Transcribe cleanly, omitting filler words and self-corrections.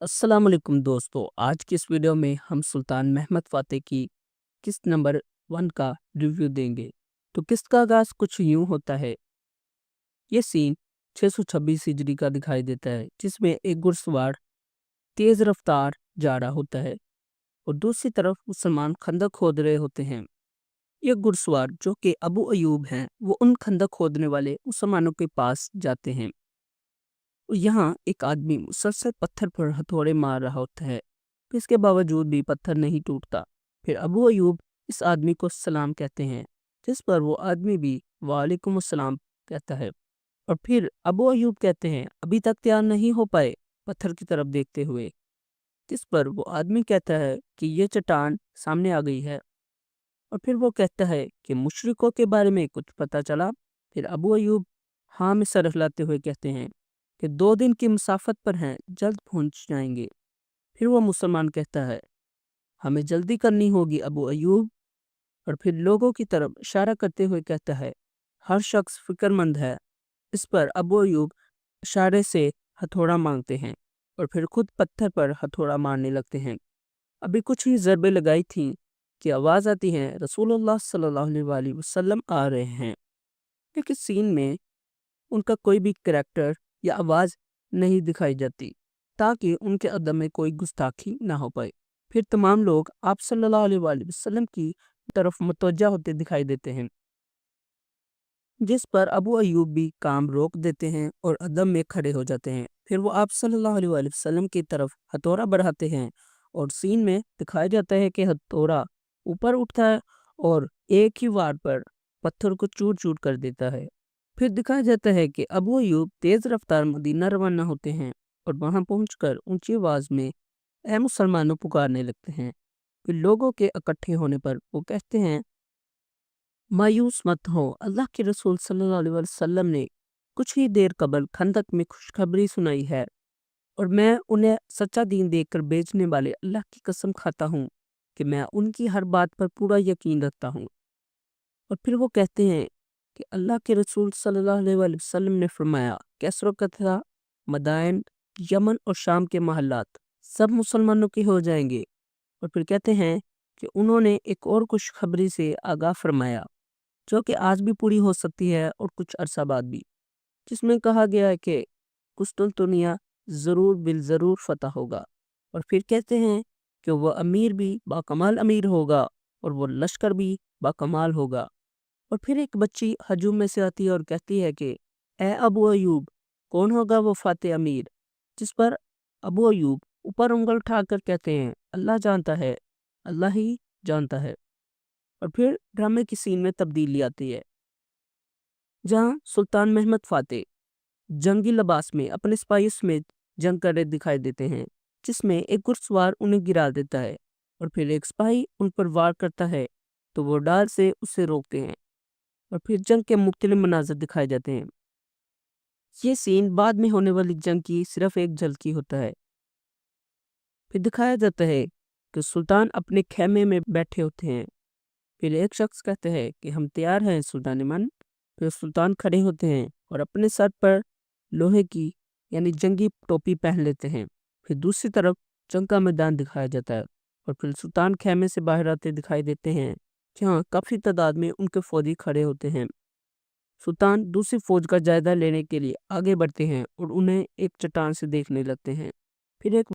अस्सलाम वालेकुम दोस्तों। आज की इस वीडियो में हम सुल्तान महमद फ़ातेह की किस्त नंबर 1 का रिव्यू देंगे। तो किस्त का आगाज़ कुछ यूँ होता है। ये सीन 626 हिजरी का दिखाई देता है, जिसमें एक घुड़सवार तेज़ रफ्तार जा रहा होता है और दूसरी तरफ मुसलमान खंदक खोद रहे होते हैं। ये घुड़सवार जो कि अबू अयूब हैं, वो उन खंदक खोदने वाले मुसलमानों के पास जाते हैं। यहाँ एक आदमी मुसलसल पत्थर पर हथौड़े मार रहा होता है, तो इसके बावजूद भी पत्थर नहीं टूटता। फिर अबू अयूब इस आदमी को सलाम कहते हैं, जिस पर वो आदमी भी वालेकुम अस्सलाम कहता है। और फिर अबू अयूब कहते हैं, अभी तक तैयार नहीं हो पाए, पत्थर की तरफ देखते हुए। जिस पर वो आदमी कहता है कि ये चट्टान सामने आ गई है। और फिर वो कहता है कि मुशरिकों के बारे में कुछ पता चला। फिर अबू अयूब हाँ में सर हिलाते हुए कहते हैं कि 2 दिन की मुसाफत पर हैं, जल्द पहुंच जाएंगे। फिर वो मुसलमान कहता है, हमें जल्दी करनी होगी अबू अयूब। और फिर लोगों की तरफ इशारा करते हुए कहता है, हर शख्स फिक्रमंद है। इस पर अबू अयूब इशारे से हथौड़ा मांगते हैं और फिर खुद पत्थर पर हथौड़ा मारने लगते हैं। अभी कुछ ही ज़रबे लगाई थी कि आवाज़ आती है, रसूलुल्लाह सल्लल्लाहु अलैहि वसल्लम आ रहे हैं। क्योंकि सीन में उनका कोई भी करैक्टर या आवाज़ नहीं दिखाई जाती, ताकि उनके अदब में कोई गुस्ताखी ना हो पाए। फिर तमाम लोग आप सल्लल्लाहु अलैहि वसल्लम की तरफ मुतवज्जा होते दिखाई देते हैं, जिस पर अबू अयूब भी काम रोक देते हैं और अदब में खड़े हो जाते हैं। फिर वो आप सल्लल्लाहु अलैहि वसल्लम की तरफ हथौड़ा बढ़ाते हैं और सीन में दिखाया जाता है कि हथौड़ा ऊपर उठता है और एक ही वार पर पत्थर को चूर चूर कर देता है। फिर दिखाया जाता है कि अबू अयूब तेज़ रफ्तार मदीना रवाना होते हैं और वहां पहुंचकर ऊंची आवाज में ऐ मुसलमानों पुकारने लगते हैं। फिर लोगों के इकट्ठे होने पर वो कहते हैं, मायूस मत हो, अल्लाह के रसूल सल्लल्लाहु अलैहि वसल्लम ने कुछ ही देर कबल खंदक में खुशखबरी सुनाई है और मैं उन्हें सच्चा दीन देकर बेचने वाले अल्लाह की कसम खाता हूँ कि मैं उनकी हर बात पर पूरा यकीन रखता हूँ। और फिर वो कहते हैं कि अल्लाह के रसूल सल्लल्लाहु अलैहि वसल्लम ने फरमाया, कैसरो कथरा, मदाइन, यमन और शाम के महल्लात सब मुसलमानों के हो जाएंगे। और फिर कहते हैं कि उन्होंने एक और खुशखबरी से आगाह फरमाया, जो कि आज भी पूरी हो सकती है और कुछ अरसा बाद भी, जिसमें कहा गया है कि कुस्तुनतुनिया ज़रूर बिल ज़रूर फतह होगा। और फिर कहते हैं कि वह अमीर भी बाकमाल अमीर होगा और वो लश्कर भी बाकमाल होगा। और फिर एक बच्ची हजूम में से आती है और कहती है कि ए अबू अयूब, कौन होगा वो फातेह अमीर? जिस पर अबू अयूब ऊपर उंगल उठाकर कहते हैं, अल्लाह जानता है, अल्लाह ही जानता है। और फिर ड्रामे की सीन में तब्दीली आती है, जहां सुल्तान महमद फातेह जंगी लिबास में अपने सिपाहियों समेत जंग कर रहे दिखाई देते हैं, जिसमें एक घुड़सवार उन्हें गिरा देता है और फिर एक सिपाही उन पर वार करता है, तो वो डाल से उसे रोकते हैं। और फिर जंग के मुख्तलिफ मनाज़र दिखाए जाते हैं। ये सीन बाद में होने वाली जंग की सिर्फ एक झलकी होता है। फिर दिखाया जाता है कि सुल्तान अपने खेमे में बैठे होते हैं। फिर एक शख्स कहते हैं कि हम तैयार हैं सुल्तान मन। फिर सुल्तान खड़े होते हैं और अपने सर पर लोहे की यानी जंगी टोपी पहन लेते हैं। फिर दूसरी तरफ जंग का मैदान दिखाया जाता है और फिर सुल्तान खेमे से बाहर आते दिखाई देते हैं, जहाँ काफ़ी तादाद में उनके फौजी खड़े होते हैं। सुल्तान दूसरी फौज का जायजा लेने के लिए आगे बढ़ते हैं और उन्हें एक चट्टान से देखने लगते हैं। फिर एक